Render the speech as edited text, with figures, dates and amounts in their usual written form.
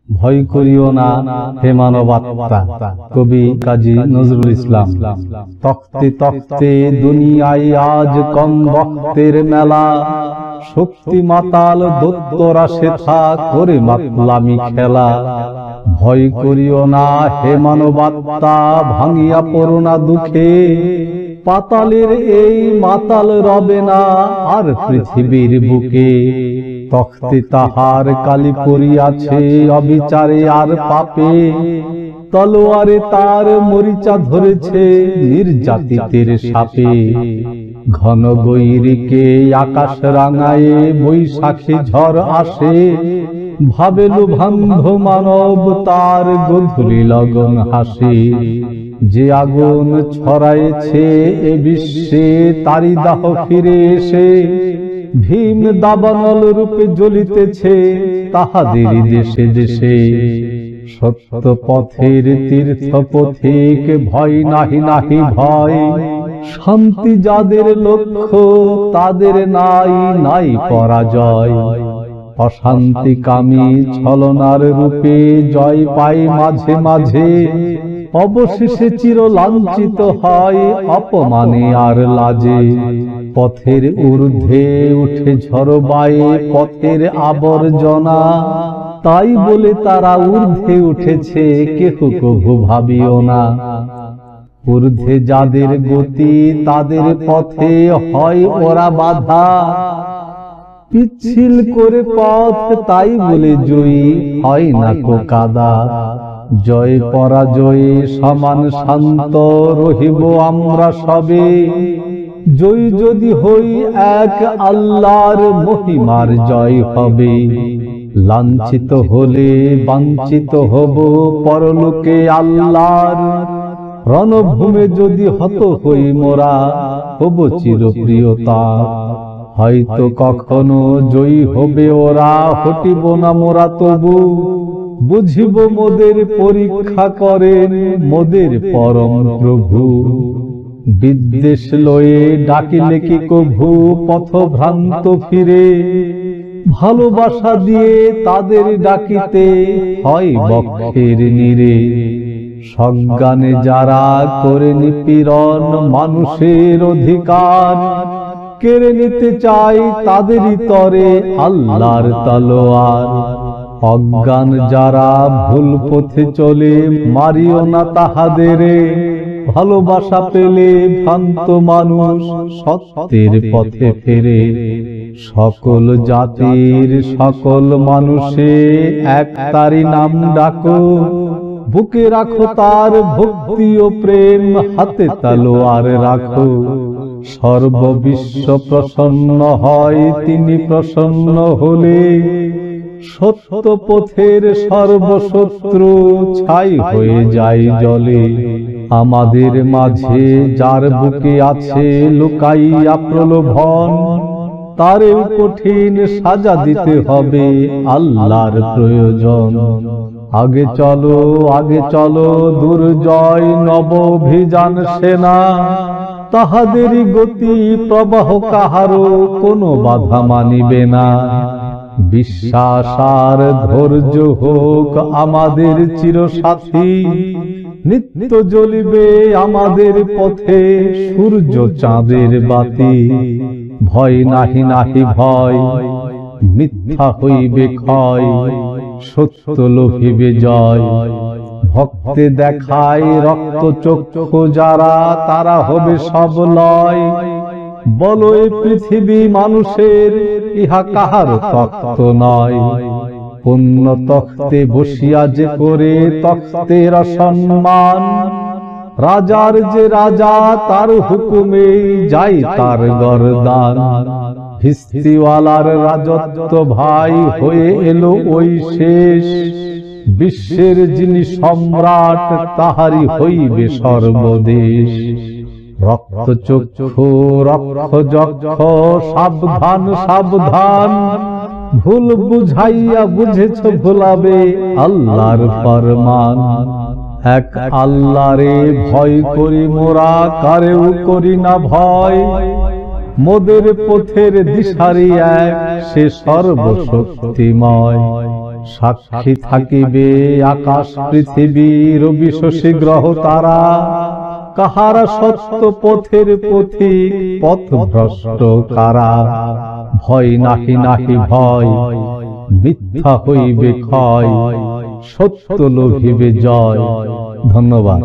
ভয় করিও না হে মানবাত্মা। কবি কাজী নজরুল ইসলাম। তখতে তখতে দুনিয়ায় আজ কম বক্তের মেলা, শক্তি মাতাল দৈত্যরা সেথা করে মাতলামি খেলা। ভয় করিও না হে মানবাত্মা, ভাঙিয়া পড়ো না দুঃখে, পাতালের এই মাতাল রবে না আর পৃথিবীর বুকে। তখতে তাহার কালি পড়িয়াছে অবিচারে আর পাপে, তলোয়ারে তার মরিচা ধরেছে নির্যাতিতের সাপে। ঘন গৈরিকে আকাশ রাঙায়ে বৈশাখী ঝড় আসে, ভাবেলু ভান্ধ মানব তার গধূলি লগন হাসে। যে আগুন ছড়ায়েছে এ বিশ্বে তারি দাহ ফিরে এসে, ভীম দাবানল রূপে জ্বলিতেছে তাহাদেরই দেশে দেশে। সত্য পথের তীর্থ পথিক ভয় নাহি নাহি ভয়, শান্তি যাদের লক্ষ্য তাদের নাই নাই পরাজয়। অশান্তিকামী ছলনার রূপে জয় পায় মাঝে মাঝে, অবশেষে চির লাঞ্ছিত হয় অপমানে আর লাজে। পথের ঊর্ধ্বে উঠে ঝড় বায়ে পথের আবর্জনা, তাই বলে তারা ঊর্ধ্বে উঠেছে কেহ কভু ভাবিও না। ঊর্ধ্বে যাদের গতি তাদের পথে হয় ওরা বাধা, পিচ্ছিল করে পথ তাই বলে জয়ী হয় না কো কাদা। জয় পরাজয়ে সমান শান্ত রহিব আমরা সবে, জয় যদি হই এক আল্লাহর মহিমার জয় হবে। লাঞ্ছিত হলে বাঞ্ছিত হব পরলোকে আল্লাহর, রণভূমে যদি হত হই মোরা হব চিরপ্রিয়তা। হয়তো কখনো জয়ী হবে ওরা, হটিব না মোরা তবু, বুঝিব মোদের পরীক্ষা করেন মোদের পরম প্রভু। বিদ্বেষ লয়ে ডাকিলে কি কভু পথভ্রান্ত ফিরে, ভালোবাসা দিয়ে তাদের ডাকিতে হয় বক্ষের নীরে। সজ্ঞানে যারা করে নিপীড়ন মানুষের অধিকার, কেড়ে নিতে চাই তাদেরই তরে আল্লাহর তলোয়ার। অজ্ঞান যারা ভুল পথে চলে মারিও না তাহাদেরে, ভালোবাসা পেলে ভ্রান্ত মানুষ সত্যের পথে ফেরে। সকল জাতির সকল মানুষে এক তারি নাম ডাকো, বুকে রাখো তার ভক্তি ও প্রেম, হাতে তলোয়ার রাখো। সর্ববিশ্ব প্রসন্ন হয় তিনি প্রসন্ন হলে, সত্য পথের সর্বশত্রু ছাই হয়ে যায় জলে। আমাদের মাঝে যার বুকে আছে লুকাইয়া প্রলোভন, তারেও কঠিন সাজা দিতে হবে আল্লাহর প্রয়োজন। আগে চলো দুর্জয় নব অভিযান সেনা, তাহাদেরই গতি প্রবাহ কাহারও কোনো বাধা মানিবে না। বিশ্বাস আর ধৈর্য হোক আমাদের চিরসাথী, নিত্য জ্বলিবে আমাদের পথে সূর্য চাঁদের বাতি। ভয় নাহি নাহি ভয়, মিথ্যা হইবে ক্ষয়, সত্য লোভিবে জয়। ভক্তে দেখায় রক্ত চক্ষু যারা, তারা হবে সব লয়। বলো এ পৃথিবী মানুষের, ইহা কাহার তখ্ত নয়। পুণ্য তখ্তে বসিয়া যে করে তখ্তের অসম্মান, রাজার যে রাজা তার হুকুমে যাই তার গরদান। ভিস্তিওয়ালার রাজত্ব ভাই হয়ে এলো ওই শেষ, বিশ্বের যিনি সম্রাট তাহারি হইবে সর্বদেশ। রক্ত চক্ষু রক্ষ যক্ষ সাবধান সাবধান, ভুল বুঝাইয়া বুঝেছ ভুলাবে আল্লাহর ফরমান। এক আল্লাহরে ভয় করি মোরা, কারেও করি না ভয়। মোদের পথের দিশারি এক, সে সর্বশক্তিময়। সাক্ষী থাকিবে আকাশ পৃথিবী রবি শশী গ্রহ তারা, কাহারা সত্য পথের পথিক পথ ভ্রষ্ট কারা। ভয় নাহি নাহি ভয়, মিথ্যা হইবে ক্ষয়, সত্য লোভিবে জয়। ধন্যবাদ।